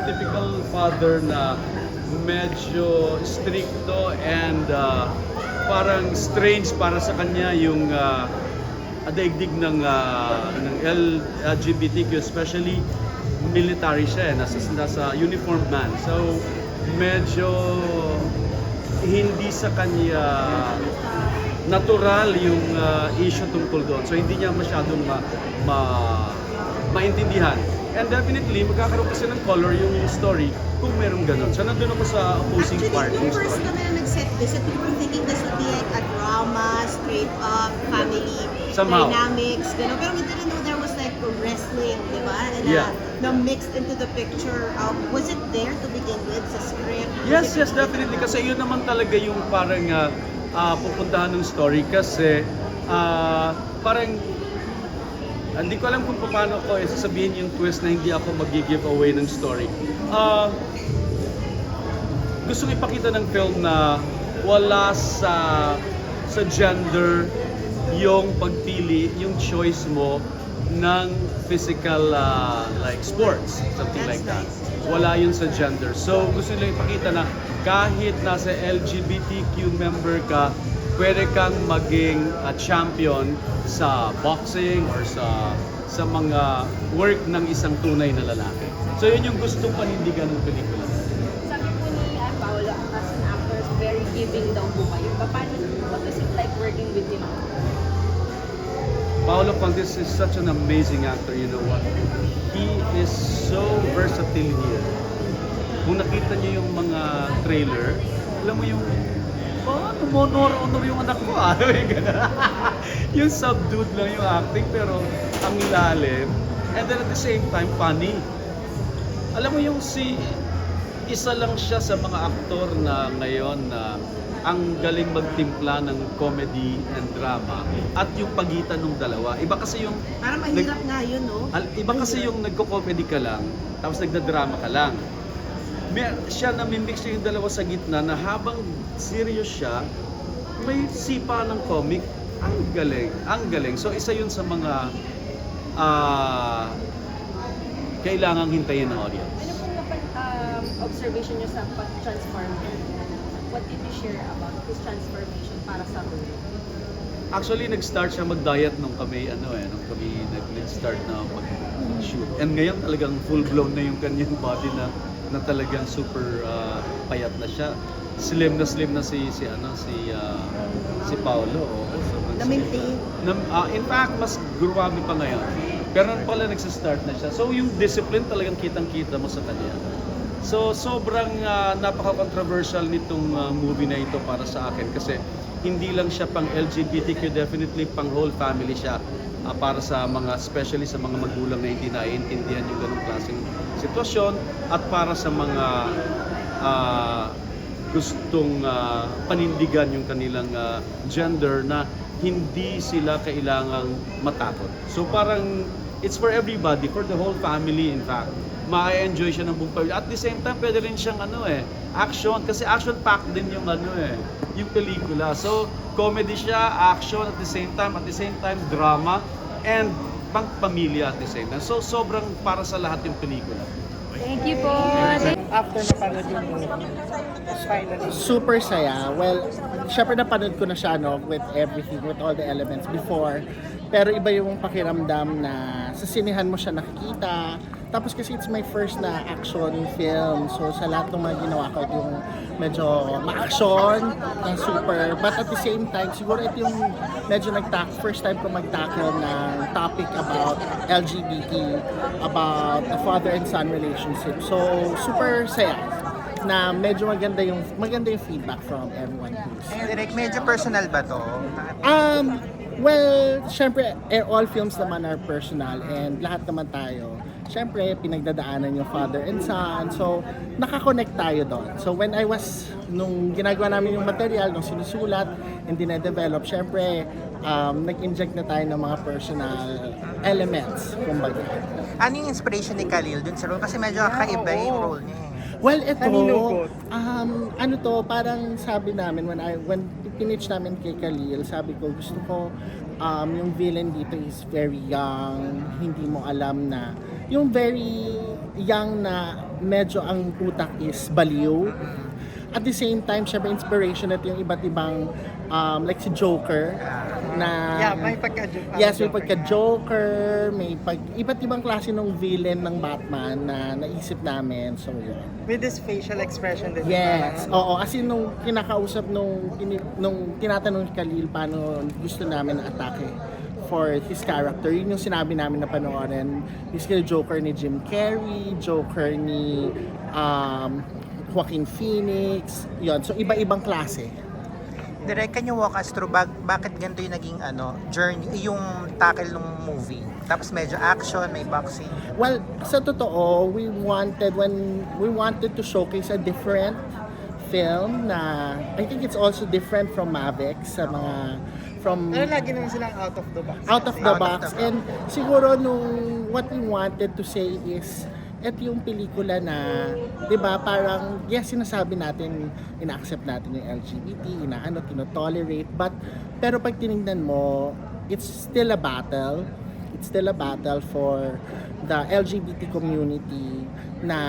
typical father na medyo stricto and parang strange para sa kanya yung daigdig ng LGBTQ, especially military siya, nasa uniformed man. So, medyo hindi sa kanya natural yung issue tungkol doon. So, hindi niya masyadong maintindihan. And definitely, magkakaroon kasi ng color yung story kung merong ganun. So, nandun ako sa opposing part Actually, ng nung first story. kami na nag-set visit, we were thinking this would be like a drama, straight up, family, Somehow. dynamics, gano'n. Pero we didn't know there was like wrestling, di ba? And Yeah. na mixed into the picture. Was it there to begin with sa script? Yes, definitely. Kasi yun naman talaga yung parang pupuntahan ng story. Kasi parang hindi ko alam kung paano ko sasabihin yung twist na hindi ako mag-give away ng story. Gusto ko ipakita ng film na wala sa gender yung pagpili, yung choice mo ng physical like sports, something That's like that. nice. Wala yun sa gender. So gusto nila ipakita na kahit nasa LGBTQ member ka, pwede kang maging champion sa boxing or sa mga work ng isang tunay na lalaki. So yun yung gustong panindigan ng pelikula. Sabi po ni Paolo, as an actor, very giving daw po kayo. What was it like working with him? Paolo Contis is such an amazing actor, you know what? He is so versatile here. Kung nakita niyo yung mga trailer, alam mo yung honor yung anak ko yung subdued lang yung acting pero ang lalim, and then at the same time funny. Alam mo yung isa lang siya sa mga aktor na ngayon na ang galing magtimpla ng comedy and drama at yung pagitan ng dalawa. Iba kasi yung Parang mahirap nga yun, no? iba kasi yung nagko-comedy ka lang tapos nagda-drama ka lang. Siya namimix yung dalawa sa gitna na habang serious siya, may sipa ng comic. Ang galing. So isa yun sa mga kailangang hintayin ng audience. Ano pong observation niyo sa pag-transform? What did you share about his transformation para sa role? Actually, nag-start siya mag-diet nung kami nag-start na mag-shoot. And ngayon talagang full-blown na yung kanyang body na talagang super payat na siya. Slim na si Paolo. So, Na-maintain. in fact, mas gruwami pa ngayon. Pero pala nagsa-start na siya. So yung discipline talagang kitang-kita mo sa kanya. So sobrang napaka-controversial nitong movie na ito para sa akin kasi hindi lang siya pang LGBTQ, definitely pang whole family siya. Para sa mga, especially sa mga magulang na hindi naiintindihan yung ganung klaseng sitwasyon at para sa mga gustong panindigan yung kanilang gender na hindi sila kailangang matakot. So parang it's for everybody, for the whole family in fact. Ma-enjoy siya ng buong pamilya. At the same time, pwede rin siyang action. Kasi action-packed din yung yung pelikula. So, comedy siya, action at the same time drama, and pang-pamilya at the same time. So, sobrang para sa lahat yung pelikula. Thank you po! After napanood yung movie, finally. Super saya. Well, syempre napanood ko na siya with everything, with all the elements before. Pero iba yung pakiramdam na sa sinihan mo siya nakikita. Tapos kasi it's my first na action film. So sa lahat ng mga ginawa ko, ito yung medyo ma-action, ng super. But at the same time, siguro ito yung medyo first time ko mag-tackle ng topic about LGBT, about a father and son relationship. So super saya na medyo maganda yung feedback from everyone who's. Direk, medyo personal ba to? Well, syempre, all films naman are personal and lahat naman tayo, syempre, pinagdadaanan yung father and son. So, nakakonect tayo doon. So, nung ginagawa namin yung material, nung sinusulat and dine-develop, syempre, nag-inject na tayo ng mga personal elements, kumbaga. Ano yung inspiration ni Khalil dun sa role? Kasi medyo kakaiba yung role niya. Well, parang sabi namin, when pinitch namin kay Khalil, sabi ko, gusto ko, yung villain dito is very young, hindi mo alam na yung very young na medyo ang utak is baliw. At the same time, syempre inspiration natin yung iba't ibang like si Joker na may pagka-joke. yes, may pagka-Joker, iba't ibang klase ng villain ng Batman na naisip namin. So yun. With this facial expression din. Yes, oo. As in, nung kinakausap, nung tinatanong ni Khalil paano gusto namin na atake for his character, yun yung sinabi namin na panoorin. Yung Joker ni Jim Carrey, Joker ni Joaquin Phoenix, yun. So, iba-ibang klase. Direk, can you walk us through bakit ganito yung naging journey, yung tackle ng movie? Tapos medyo action, may boxing. Well, sa totoo, we wanted to showcase a different film na I think it's also different from Mavic sa mga Pero lagi naman silang out of the box. out of kasi. the box. And siguro what we wanted to say is ito yung pelikula na, di ba, parang, yes, sinasabi natin, ina-accept natin yung LGBT, tino-tolerate, pero pag tinignan mo, it's still a battle. It's still a battle for the LGBT community na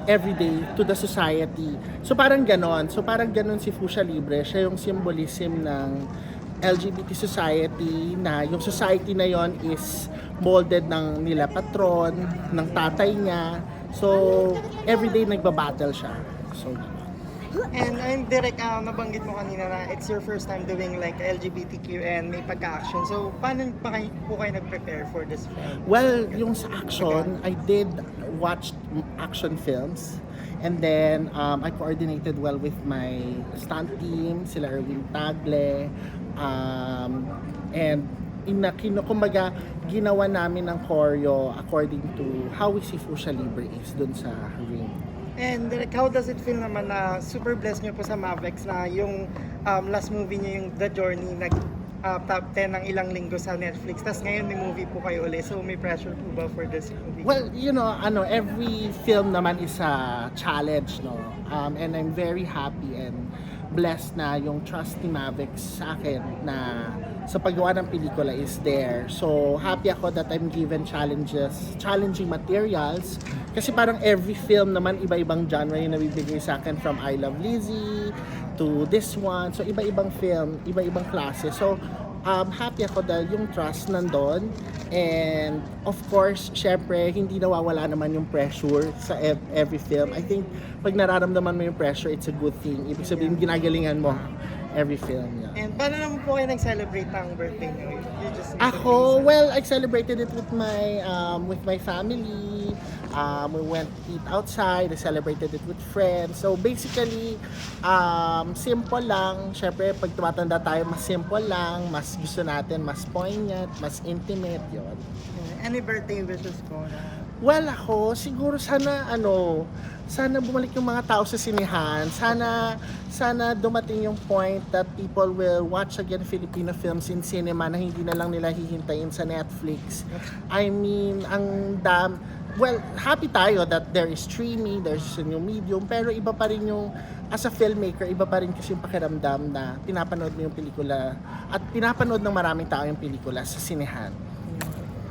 everyday to the society. So parang ganon si Fuchsia Libre, siya yung symbolism ng LGBT society na yung society na yon is molded ng nila patron, ng tatay niya. So, everyday nagbabattle siya. So, And direct, nabanggit mo kanina na it's your first time doing like LGBTQ and may pagka-action. So, paano po kayo nag-prepare for this film? well, yung sa action, I did watch action films. And then, I coordinated well with my stunt team, sila Erwin Tagle, and kumbaga, ginawa namin ng choreo according to how we see Fuchsia Libre is dun sa ring. And direct, how does it feel naman na super blessed nyo po sa Mavex na yung last movie nyo yung The Journey top 10 ng ilang linggo sa Netflix. Tapos ngayon may movie po kayo ulit. So may pressure po ba for this movie? Well, every film naman is a challenge, no? And I'm very happy and blessed na yung trust ni Mavic sa akin na sa paggawa ng pelikula is there. So, happy ako that I'm given challenging materials. Kasi parang every film naman, iba-ibang genre yung nabibigay sa akin, from I Love Lizzie to this one. So, iba-ibang film, iba-ibang klase. So, happy ako dahil yung trust nandun. And of course, syempre, hindi nawawala naman yung pressure sa every film. I think pag nararamdaman mo yung pressure, it's a good thing. Ibig sabihin, ginagalingan mo every film. Yeah. And paano naman po kayo nag-celebrate ang birthday nyo? You just Ako, well, I celebrated it with my family. We went eat outside. I celebrated it with friends. So basically, simple lang. Syempre, pag tumatanda tayo, mas simple lang. Mas gusto natin, mas poignant, mas intimate yun. Any birthday wishes po? Well, ako, siguro sana bumalik yung mga tao sa sinehan. Sana dumating yung point that people will watch again Filipino films in cinema na hindi na lang nila hihintayin sa Netflix. I mean, happy tayo that there is streaming, there's a new medium, pero iba pa rin yung, as a filmmaker, iba pa rin kasi yung pakiramdam na pinapanood mo yung pelikula at pinapanood ng maraming tao yung pelikula sa sinehan.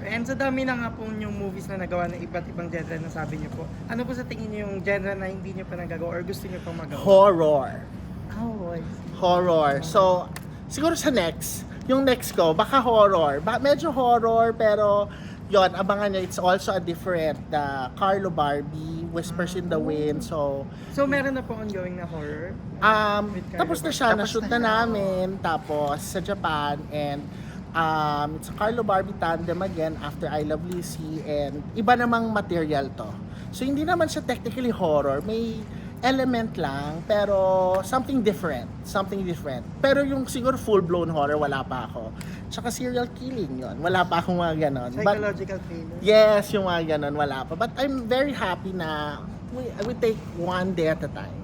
And sa dami na nga po yung movies na nagawa ng iba't ibang genre na sabi niyo po, ano po sa tingin niyo yung genre na hindi niyo pa nagagawa or gusto niyo pang magawa? Horror. Oh, I see. Horror. So, siguro yung next ko, baka horror. Medyo horror, pero yon, abangan nyo, it's also a different, Carlo Barbie, Whispers in the Wind. So meron na po ongoing na horror? tapos na siya, na-shoot na namin, tapos sa Japan, and it's a Carlo Barbie tandem again after I Love Lizzie, and iba namang material to. So hindi naman siya technically horror, may element lang, pero something different. Pero yung siguro full-blown horror, wala pa ako. Tsaka serial killing yon, wala pa akong mga ganon. Psychological thriller? Yes, yung mga ganon, wala pa. But I'm very happy na we take one day at a time.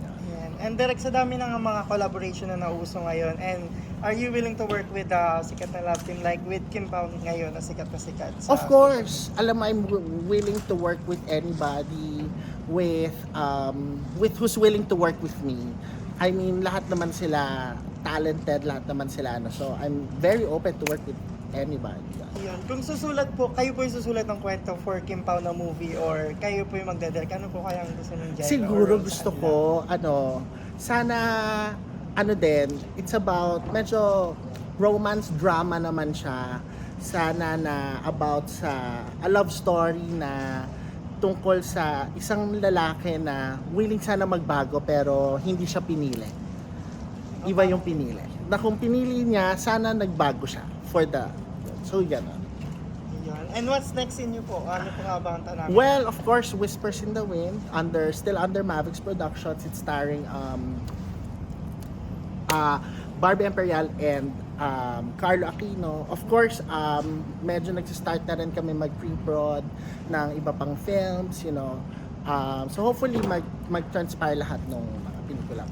And direct sa dami ng mga collaboration na nauso ngayon, and are you willing to work with sikat na love team like with Kim Pao ngayon na sikat? Of course, alam mo, I'm willing to work with anybody with who's willing to work with me. I mean, lahat naman sila talented, lahat naman sila so I'm very open to work with anybody. Yun. Kung susulat po, kayo po yung susulat ng kwento for Kim Pao na movie or kayo po yung magdadirect, ano po kaya ang gusto ng Jenna? Siguro or gusto sa ko, sana, din, it's about, medyo romance drama naman siya. Sana na about sa a love story na tungkol sa isang lalaki na willing sana magbago pero hindi siya pinili. Iba yung pinili. Na kung pinili niya, sana nagbago siya for the, so gano'n. Yun. And what's next in you po? Ano po nga ba ang tanong? Well, of course, Whispers in the Wind, still under Mavics Productions. It's starring Barbie Imperial and Carlo Aquino. Of course, medyo nagsistart na rin kami mag-pre-prod ng iba pang films, you know. So hopefully mag-transpire lahat ng mga pelikula.